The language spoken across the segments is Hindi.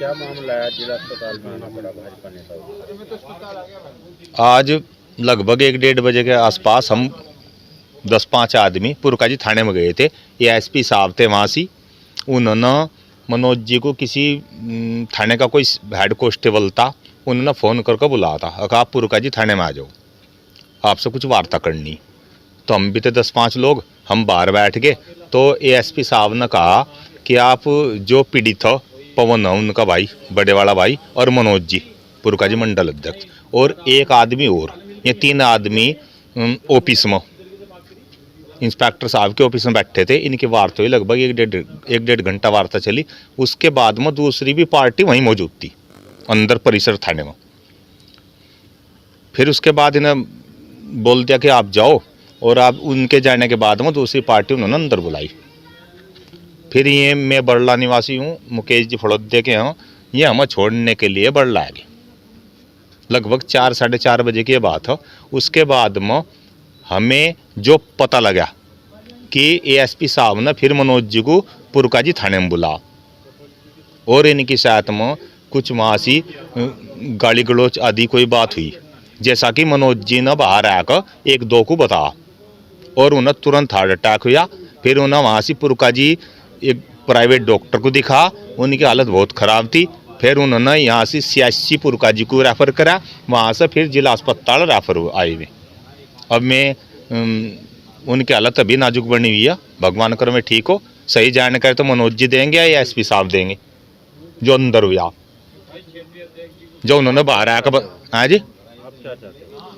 क्या मामला है, जिला अस्पताल में आना पड़ा भाजपा नेता को? आज लगभग 1-1:30 के आसपास हम 10-5 आदमी पुरकाजी थाने में गए थे। एएसपी साहब थे वहाँ से। उन्होंने मनोज जी को किसी थाने का कोई हेड कांस्टेबल था, उन्होंने फ़ोन करके बुलाया था, अगर आप पुरकाजी थाने में आ जाओ, आपसे कुछ वार्ता करनी। तो हम भी थे 10-5 लोग, हम बाहर बैठ गए। तो एएसपी साहब ने कहा कि आप जो पीड़ित हो, पवन है उनका भाई, बड़े वाला भाई, और मनोज जी पुरकाजी मंडल अध्यक्ष, और एक आदमी और, ये 3 आदमी ऑफिस में, इंस्पेक्टर साहब के ऑफिस में बैठे थे। इनकी वार्ता हुई, लगभग 1-1.5 घंटा वार्ता चली। उसके बाद में दूसरी भी पार्टी वहीं मौजूद थी अंदर परिसर थाने में। फिर उसके बाद इन्हें बोल दिया कि आप जाओ, और आप उनके जाने के बाद में दूसरी पार्टी उन्होंने अंदर बुलाई। फिर ये मैं बड़ला निवासी हूँ, मुकेश जी फड़ोदे के हैं, ये हमें छोड़ने के लिए बड़ला आ गए। लगभग 4-4:30 बजे की बात है। उसके बाद में हमें जो पता लगा कि एएसपी साहब ने फिर मनोज जी को पुरकाजी थाने में बुला, और इनकी साथ में कुछ मासी गाली गलौच आदि कोई बात हुई, जैसा कि मनोज जी ने बाहर आकर 1-2 को बताया, और उन्हें तुरंत हार्ट अटैक हुआ। फिर उन्हें वहाँ से पुरकाजी एक प्राइवेट डॉक्टर को दिखा, उनकी हालत बहुत ख़राब थी। फिर उन्होंने यहाँ से CHC पुरकाजी को रेफ़र करा, वहाँ से फिर जिला अस्पताल रेफ़र आए हुए। अब मैं उनकी हालत अभी नाजुक बनी हुई है, भगवान कर में ठीक हो। सही जानकारी तो मनोज जी देंगे या एसपी साहब देंगे जो अंदर हुआ, जो उन्होंने बाहर आकर। हाँ जी, आप क्या चाहते हो?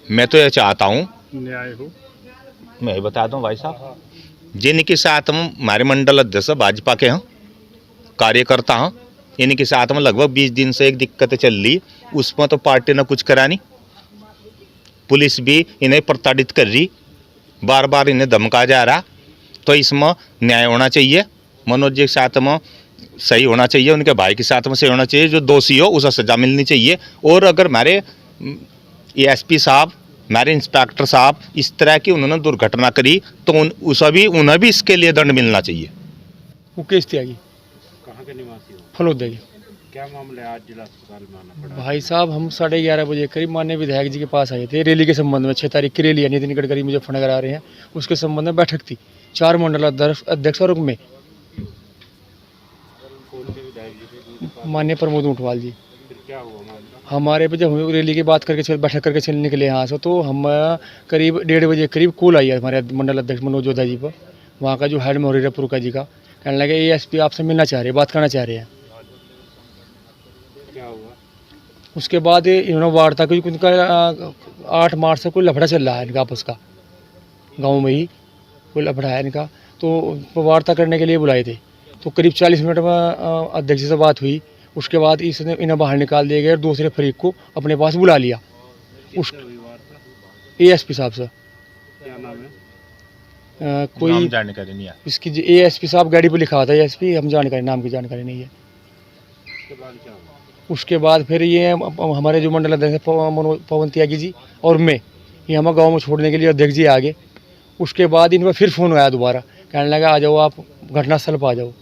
मैं तो ये चाहता हूँ, न्याय हो। मैं ही बता दूँ भाई साहब, जिनके साथ हम हमारे मंडल अध्यक्ष भाजपा के हैं, कार्यकर्ता हैं, इनके साथ में लगभग 20 दिन से एक दिक्कत चल रही, उसमें तो पार्टी ने कुछ करा नहीं। पुलिस भी इन्हें प्रताड़ित कर रही, बार बार इन्हें धमका जा रहा। तो इसमें न्याय होना चाहिए, मनोज जी के साथ में सही होना चाहिए, उनके भाई के साथ में सही होना चाहिए, जो दोषी हो उसे सजा मिलनी चाहिए। और अगर हमारे एएसपी साहब, हमारे इंस्पेक्टर साहब इस तरह की उन्होंने दुर्घटना करी, तो उन्हें भी इसके लिए दंड मिलना चाहिए। मुकेश त्यागी, कहाँ के निवासी हो? फलोदा जी। क्या मामला है, आज जिला अस्पताल में आना पड़ा? भाई साहब, हम 11:30 बजे करीब माननीय विधायक जी के पास आए थे रैली के संबंध में। 6 तारीख की रैली है, नितिन गडकरी मुजफ्फरनगर आ रहे हैं, उसके संबंध में बैठक थी। 4 मंडल अध्यक्ष और में कौन से विधायक जी थे? माननीय प्रमोद ऊंटवाल जी। फिर क्या हुआ मामला? हमारे पे जब हम रैली की बात करके बैठक करके चल निकले यहाँ से, तो हम करीब 1:30 बजे करीब कॉल आई है हमारे मंडल अध्यक्ष मनोज जोधा जी पर, वहाँ का जो हेड मोहरीरा पुरका जी का। कहने लगे एएसपी आपसे मिलना चाह रहे हैं, बात करना चाह रहे हैं। क्या हुआ? उसके बाद इन्होंने वार्ता की, उनका 8 मार्च से कोई लफड़ा चल रहा है इनका आपस का, गांव में ही कोई लफड़ा है इनका। तो वार्ता करने के लिए बुलाए थे, तो करीब 40 मिनट में अध्यक्ष से बात हुई। उसके बाद इसने इन्हें बाहर निकाल दिया गया और दूसरे फरीक को अपने पास बुला लिया। उस किससे हुई वार्ता? एएसपी साहब से क्या नाम है? कोई जानकारी नहीं है इसकी, एएसपी साहब गाड़ी पर लिखा हुआ था एएसपी, हम जानकारी, नाम की जानकारी नहीं है। उसके बाद क्या हुआ? उसके बाद फिर ये हमारे जो मंडल अध्यक्ष पवन त्यागी जी और मैं, ये हमारे गांव में छोड़ने के लिए अध्यक्ष जी आ गए। उसके बाद इन पर फिर फ़ोन आया दोबारा, कहने लगा आ जाओ आप घटनास्थल पर आ जाओ।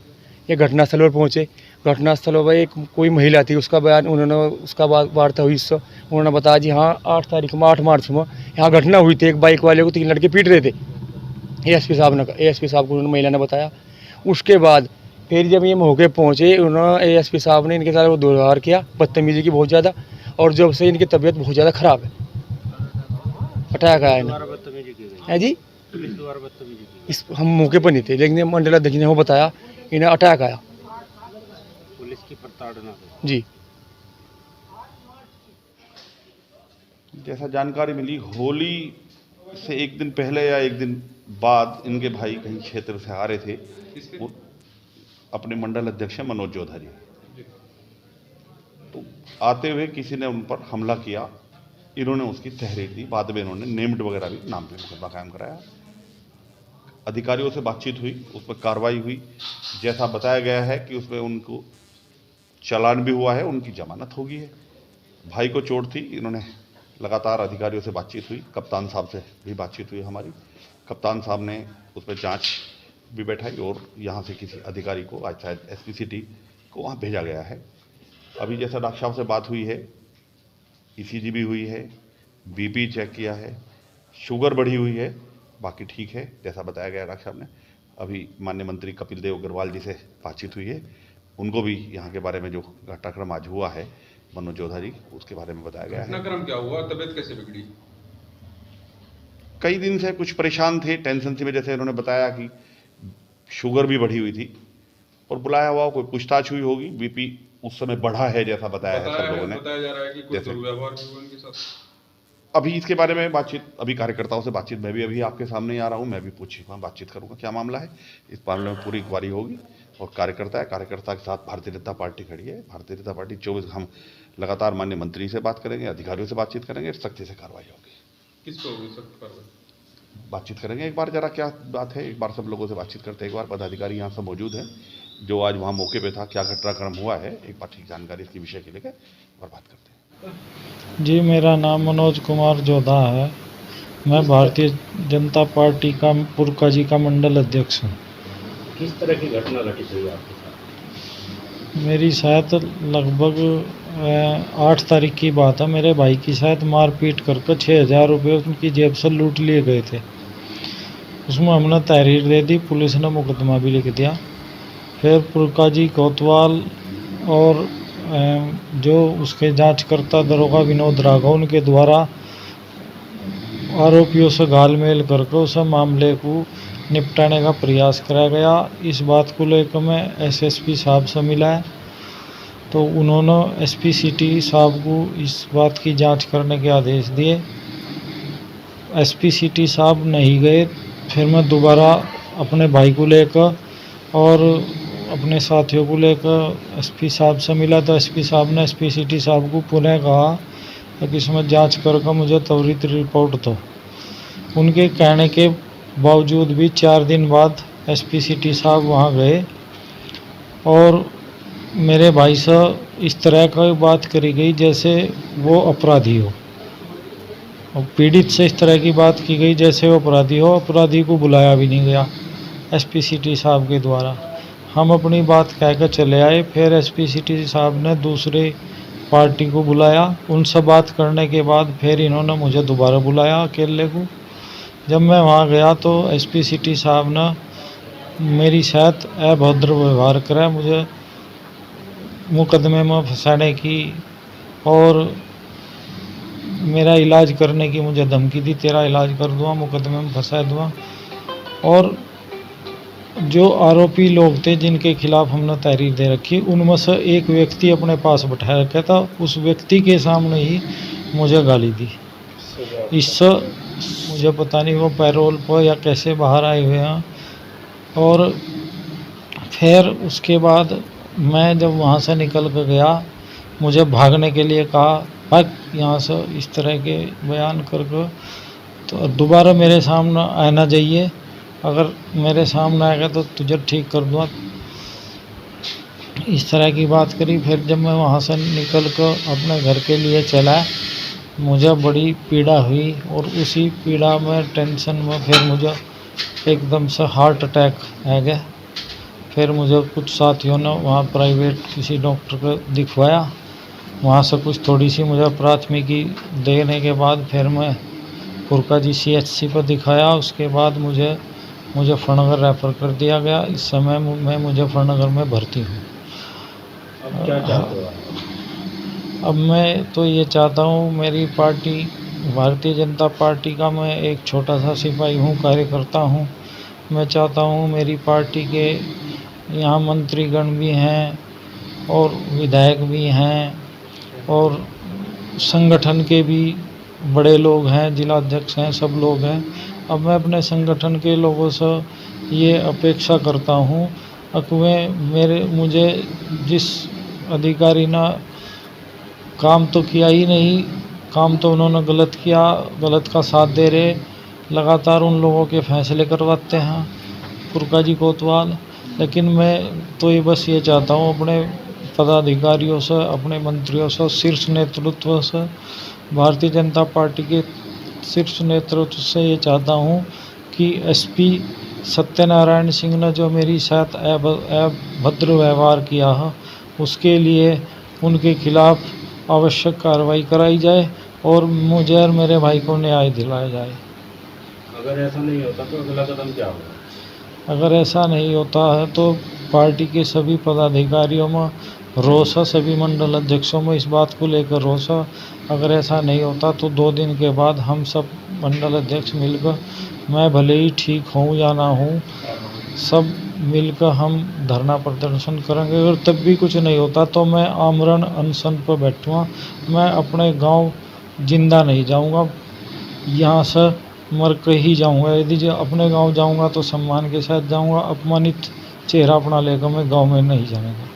ये घटनास्थल पर पहुँचे। घटनास्थल पर एक कोई महिला थी, उसका बयान उन्होंने, उसका वार्ता हुई इससे, उन्होंने बताया जी हाँ 8 मार्च में यहाँ घटना हुई थी, एक बाइक वाले को 3 लड़के पीट रहे थे। एएसपी साहब को उन्होंने, महिला ने बताया। उसके बाद फिर जब ये मौके पहुँचे, उन्होंने एएसपी साहब ने इनके साथ वो दुर्व्यवहार किया, बदतमीजी की बहुत ज़्यादा, और जब से इनकी तबीयत बहुत ज़्यादा ख़राब है। अटैक आया द्वारा बदतमीजी की गई है जी। पुलिस द्वारा बदतमीजी की इस हम मौके पर नहीं थे, लेकिन मंडल अध्यक्ष ने वो बताया इन्हें अटैक आया। गई। पुलिस की प्रताड़ना से। जी। जैसा जानकारी मिली, होली से एक दिन पहले या एक दिन बाद इनके भाई कहीं क्षेत्र से आ रहे थे, वो अपने मंडल अध्यक्ष मनोज जोधा जी। तो आते हुए किसी ने उन पर हमला किया, इन्होंने उसकी तहरीर दी। बाद में इन्होंने नेम्ड वगैरह भी, नाम पे मुकदमा कायम कराया। अधिकारियों से बातचीत हुई, उस पर कार्रवाई हुई। जैसा बताया गया है कि उसमें उनको चालान भी हुआ है, उनकी जमानत होगी है। भाई को चोट थी, इन्होंने लगातार अधिकारियों से बातचीत हुई, कप्तान साहब से भी बातचीत हुई हमारी। कप्तान साहब ने उस पर जांच भी बैठाई, और यहाँ से किसी अधिकारी को, आज शायद एसपी सिटी को वहाँ भेजा गया है। अभी जैसा डॉक्टर साहब से बात हुई है, ECG भी हुई है, BP चेक किया है, शुगर बढ़ी हुई है, बाकी ठीक है जैसा बताया गया डॉक्टर साहब ने। अभी माननीय मंत्री कपिल देव अग्रवाल जी से बातचीत हुई है, उनको भी यहाँ के बारे में जो घटनाक्रम आज हुआ है मनोज जोधा जी, उसके बारे में बताया गया है। घटनाक्रम क्या हुआ, तबीयत कैसे बिगड़ी? कई दिन से कुछ परेशान थे, टेंशन की वजह से उन्होंने बताया कि शुगर भी बढ़ी हुई थी और बुलाया हुआ कोई पूछताछ हुई होगी। BP उस समय बढ़ा है जैसा बताया है सब लोगों ने। बताया जा रहा है कि कोई जैसे दुर्व्यवहार भी हुआ इनके साथ। अभी इसके बारे में बातचीत, अभी कार्यकर्ताओं से बातचीत, मैं भी अभी आपके सामने ही आ रहा हूँ, मैं भी बातचीत करूँगा क्या मामला है। इस मामले में पूरी इंक्वायरी होगी और कार्यकर्ता है, कार्यकर्ता के साथ भारतीय जनता पार्टी खड़ी है। भारतीय जनता पार्टी 24 हम लगातार माननीय मंत्री से बात करेंगे, अधिकारियों से बातचीत करेंगे, सख्ती से कार्रवाई होगी। किस पे होगी सख्त कार्रवाई? बातचीत करेंगे एक बार, जरा क्या बात है, एक बार सब लोगों से बातचीत करते हैं। एक बार पदाधिकारी यहाँ सब मौजूद हैं, जो आज वहाँ मौके पे था, क्या घटनाक्रम हुआ है, एक बार ठीक जानकारी इसके विषय के लेकर और बात करते हैं। जी, मेरा नाम मनोज कुमार जोधा है। मैं भारतीय जनता पार्टी का पुरकाजी का मंडल अध्यक्ष हूँ। किस तरह की घटना घटित हुई आपके साथ? मेरी शायद लगभग 8 तारीख की बात है। मेरे भाई की शायद मारपीट करके 6,000 रुपये उनकी जेब से लूट लिए गए थे। उसमें हमने तहरीर दे दी, पुलिस ने मुकदमा भी लिख दिया। फिर पुरकाजी कोतवाल और जो उसके जांचकर्ता दरोगा विनोद राघव, उनके द्वारा आरोपियों से घालमेल करके उस मामले को निपटाने का प्रयास कराया गया। इस बात को लेकर मैं SSP साहब से मिला है, तो उन्होंने SP सिटी साहब को इस बात की जांच करने के आदेश दिए। SP सिटी साहब नहीं गए। फिर मैं दोबारा अपने भाई को लेकर और अपने साथियों को लेकर SP साहब से मिला, तो SP साहब ने SP सिटी साहब को पुनः कहा कि इसमें जांच करके मुझे त्वरित रिपोर्ट दो। उनके कहने के बावजूद भी 4 दिन बाद SP सिटी साहब वहां गए और मेरे भाई से इस तरह की बात करी गई जैसे वो अपराधी हो, और पीड़ित से इस तरह की बात की गई जैसे वो अपराधी हो। अपराधी को बुलाया भी नहीं गया SP सिटी साहब के द्वारा। हम अपनी बात कह कर चले आए। फिर SP सिटी साहब ने दूसरे पार्टी को बुलाया, उनसे बात करने के बाद फिर इन्होंने मुझे दोबारा बुलाया अकेले को। जब मैं वहाँ गया तो SP सिटी साहब ने मेरी शायद अभद्र व्यवहार करा, मुझे मुकदमे में फंसाने की और मेरा इलाज करने की मुझे धमकी दी, तेरा इलाज कर दूँगा, मुकदमे में फंसा दूँगा। और जो आरोपी लोग थे जिनके खिलाफ हमने तहरीर दे रखी, उनमें से एक व्यक्ति अपने पास बैठा रखा था, उस व्यक्ति के सामने ही मुझे गाली दी। इससे मुझे पता नहीं वो पैरोल पर या कैसे बाहर आए हुए हैं। और फिर उसके बाद मैं जब वहाँ से निकल कर गया, मुझे भागने के लिए कहा, भाग यहाँ से, इस तरह के बयान करके। तो दोबारा मेरे सामने आना चाहिए, अगर मेरे सामने आएगा तो तुझे ठीक कर दूँगा, इस तरह की बात करी। फिर जब मैं वहाँ से निकल कर अपने घर के लिए चला, मुझे बड़ी पीड़ा हुई और उसी पीड़ा में, टेंशन में फिर मुझे एकदम से हार्ट अटैक आ गया। फिर मुझे कुछ साथियों ने वहाँ प्राइवेट किसी डॉक्टर को दिखवाया, वहाँ से कुछ थोड़ी सी मुझे प्राथमिकी देने के बाद फिर मैं पुरकाजी CHC पर दिखाया। उसके बाद मुजफ्फरनगर रेफ़र कर दिया गया। इस समय मैं मुजफ्फरनगर में भर्ती हूँ। अब क्या चाहते हो? अब मैं तो ये चाहता हूँ, मेरी पार्टी भारतीय जनता पार्टी का मैं एक छोटा सा सिपाही हूँ, कार्यकर्ता हूँ। मैं चाहता हूँ मेरी पार्टी के यहाँ मंत्रीगण भी हैं और विधायक भी हैं और संगठन के भी बड़े लोग हैं, जिलाध्यक्ष हैं, सब लोग हैं। अब मैं अपने संगठन के लोगों से ये अपेक्षा करता हूँ कि मुझे जिस अधिकारी ने काम तो किया ही नहीं, काम तो उन्होंने गलत किया, गलत का साथ दे रहे, लगातार उन लोगों के फैसले करवाते हैं पुरकाजी कोतवाल। लेकिन मैं तो ये बस ये चाहता हूँ अपने पदाधिकारियों से, अपने मंत्रियों से, शीर्ष नेतृत्व से, भारतीय जनता पार्टी के शीर्ष नेतृत्व से ये चाहता हूँ कि SP सत्यनारायण सिंह ने जो मेरी साथ अभद्र व्यवहार किया है, उसके लिए उनके खिलाफ आवश्यक कार्रवाई कराई जाए और मुझे और मेरे भाई को न्याय दिलाया जाए। अगर ऐसा नहीं होता तो अगला कदम क्या होगा? अगर ऐसा नहीं होता है तो पार्टी के सभी पदाधिकारियों में रोष है, सभी मंडल अध्यक्षों में इस बात को लेकर रोष है। अगर ऐसा नहीं होता तो 2 दिन के बाद हम सब मंडल अध्यक्ष मिलकर, मैं भले ही ठीक हूँ या ना हूँ, सब मिलकर हम धरना प्रदर्शन करेंगे। अगर तब भी कुछ नहीं होता तो मैं आमरण अनशन पर बैठूँगा। मैं अपने गांव जिंदा नहीं जाऊंगा, यहाँ से मर के ही जाऊंगा। यदि जो अपने गांव जाऊंगा तो सम्मान के साथ जाऊंगा, अपमानित चेहरा अपना लेकर मैं गांव में नहीं जाऊंगा।